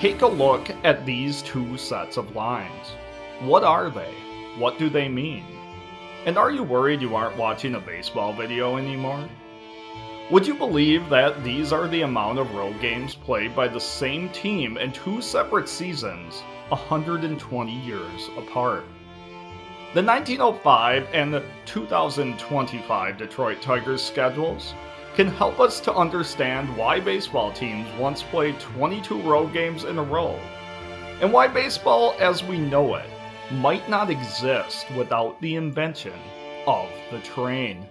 Take a look at these two sets of lines. What are they? What do they mean? And are you worried you aren't watching a baseball video anymore? Would you believe that these are the amount of road games played by the same team in two separate seasons, 120 years apart? The 1905 and the 2025 Detroit Tigers schedules can help us to understand why baseball teams once played 22 road games in a row, and why baseball as we know it might not exist without the invention of the train.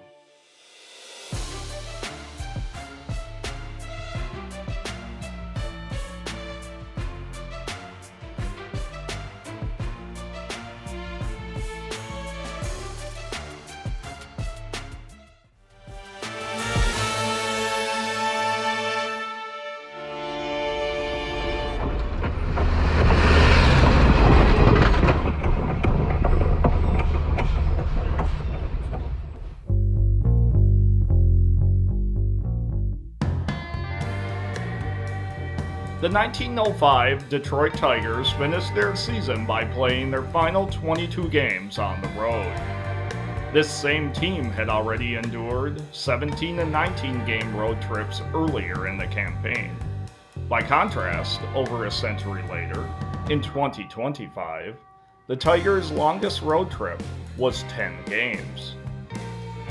The 1905 Detroit Tigers finished their season by playing their final 22 games on the road. This same team had already endured 17 and 19 game road trips earlier in the campaign. By contrast, over a century later, in 2025, the Tigers' longest road trip was 10 games.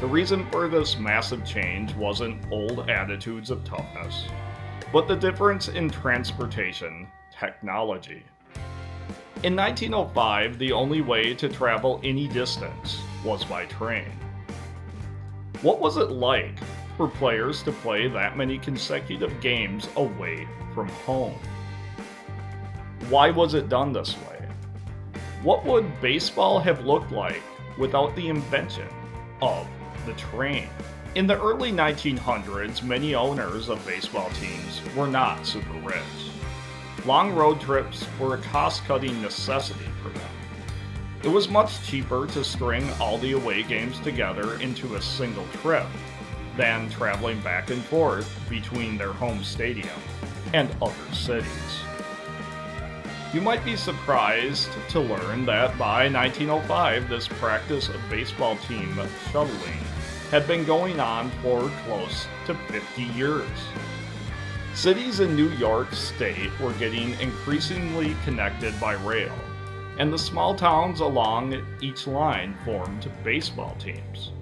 The reason for this massive change wasn't old attitudes of toughness, but the difference in transportation technology. In 1905, the only way to travel any distance was by train. What was it like for players to play that many consecutive games away from home? Why was it done this way? What would baseball have looked like without the invention of the train? In the early 1900s, many owners of baseball teams were not super rich. Long road trips were a cost-cutting necessity for them. It was much cheaper to string all the away games together into a single trip than traveling back and forth between their home stadium and other cities. You might be surprised to learn that by 1905, this practice of baseball team shuttling had been going on for close to 50 years. Cities in New York State were getting increasingly connected by rail, and the small towns along each line formed baseball teams.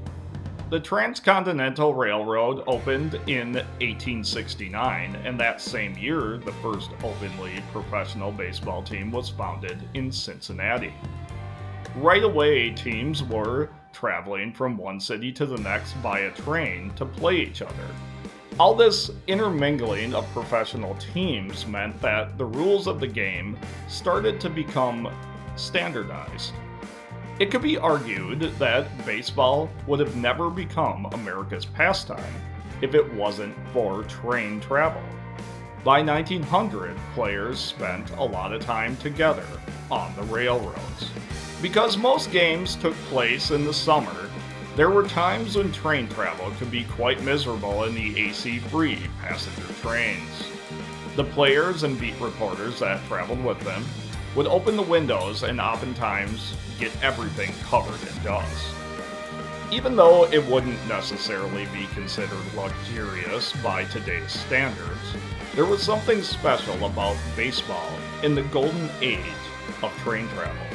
The Transcontinental Railroad opened in 1869, and that same year, the first openly professional baseball team was founded in Cincinnati. Right away, teams were traveling from one city to the next by a train to play each other. All this intermingling of professional teams meant that the rules of the game started to become standardized. It could be argued that baseball would have never become America's pastime if it wasn't for train travel. By 1900, players spent a lot of time together on the railroads. Because most games took place in the summer, there were times when train travel could be quite miserable in the AC-free passenger trains. The players and beat reporters that traveled with them would open the windows and oftentimes get everything covered in dust. Even though it wouldn't necessarily be considered luxurious by today's standards, there was something special about baseball in the golden age of train travel.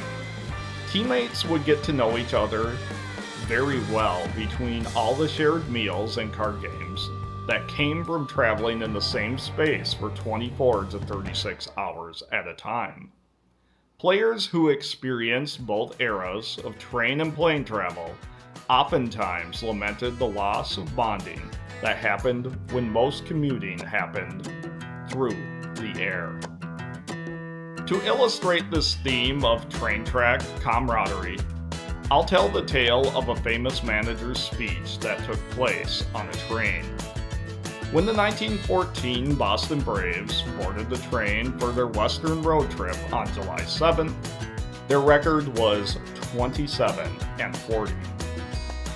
Teammates would get to know each other very well between all the shared meals and card games that came from traveling in the same space for 24 to 36 hours at a time. Players who experienced both eras of train and plane travel oftentimes lamented the loss of bonding that happened when most commuting happened through the air. To illustrate this theme of train track camaraderie, I'll tell the tale of a famous manager's speech that took place on a train. When the 1914 Boston Braves boarded the train for their Western road trip on July 7th, their record was 27-40.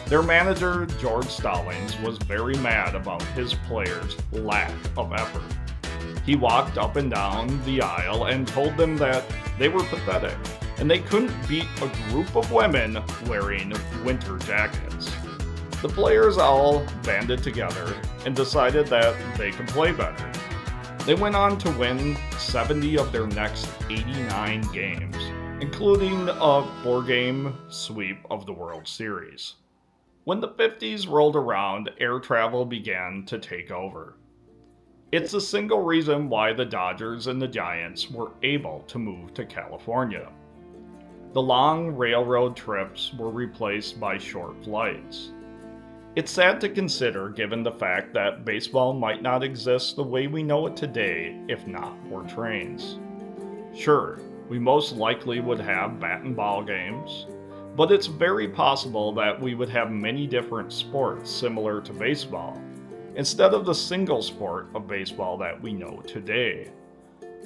Their manager, George Stallings, was very mad about his players' lack of effort. He walked up and down the aisle and told them that they were pathetic and they couldn't beat a group of women wearing winter jackets. The players all banded together and decided that they could play better. They went on to win 70 of their next 89 games, including a 4-game sweep of the World Series. When the 50s rolled around, air travel began to take over. It's a single reason why the Dodgers and the Giants were able to move to California. The long railroad trips were replaced by short flights. It's sad to consider given the fact that baseball might not exist the way we know it today if not for trains. Sure, we most likely would have bat and ball games, but it's very possible that we would have many different sports similar to baseball, instead of the single sport of baseball that we know today.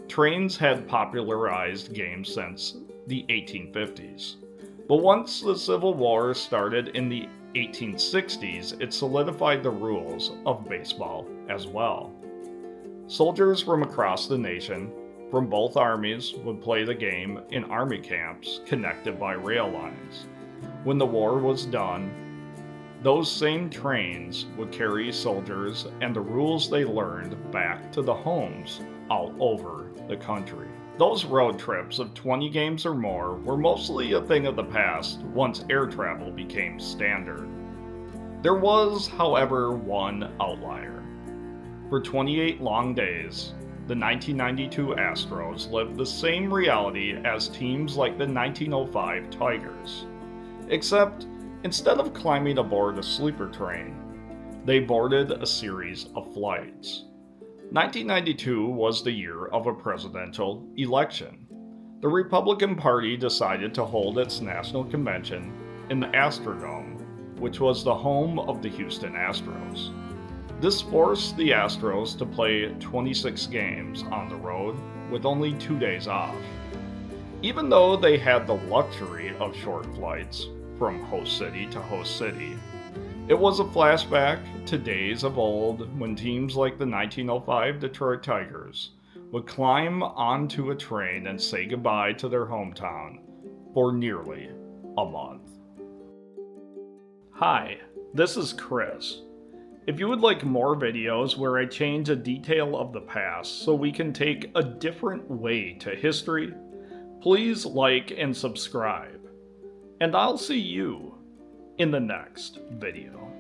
Trains had popularized games since the 1850s, but once the Civil War started in the 1860s, it solidified the rules of baseball as well. Soldiers from across the nation, from both armies, would play the game in army camps connected by rail lines. When the war was done, those same trains would carry soldiers and the rules they learned back to the homes all over the country. Those road trips of 20 games or more were mostly a thing of the past once air travel became standard. There was, however, one outlier. For 28 long days, the 1992 Astros lived the same reality as teams like the 1905 Tigers. Except, instead of climbing aboard a sleeper train, they boarded a series of flights. 1992 was the year of a presidential election. The Republican Party decided to hold its national convention in the Astrodome, which was the home of the Houston Astros. This forced the Astros to play 26 games on the road with only 2 days off. Even though they had the luxury of short flights from host city to host city, it was a flashback to days of old when teams like the 1905 Detroit Tigers would climb onto a train and say goodbye to their hometown for nearly a month. Hi, this is Chris. If you would like more videos where I change a detail of the past so we can take a different way to history, please like and subscribe. And I'll see you in the next video.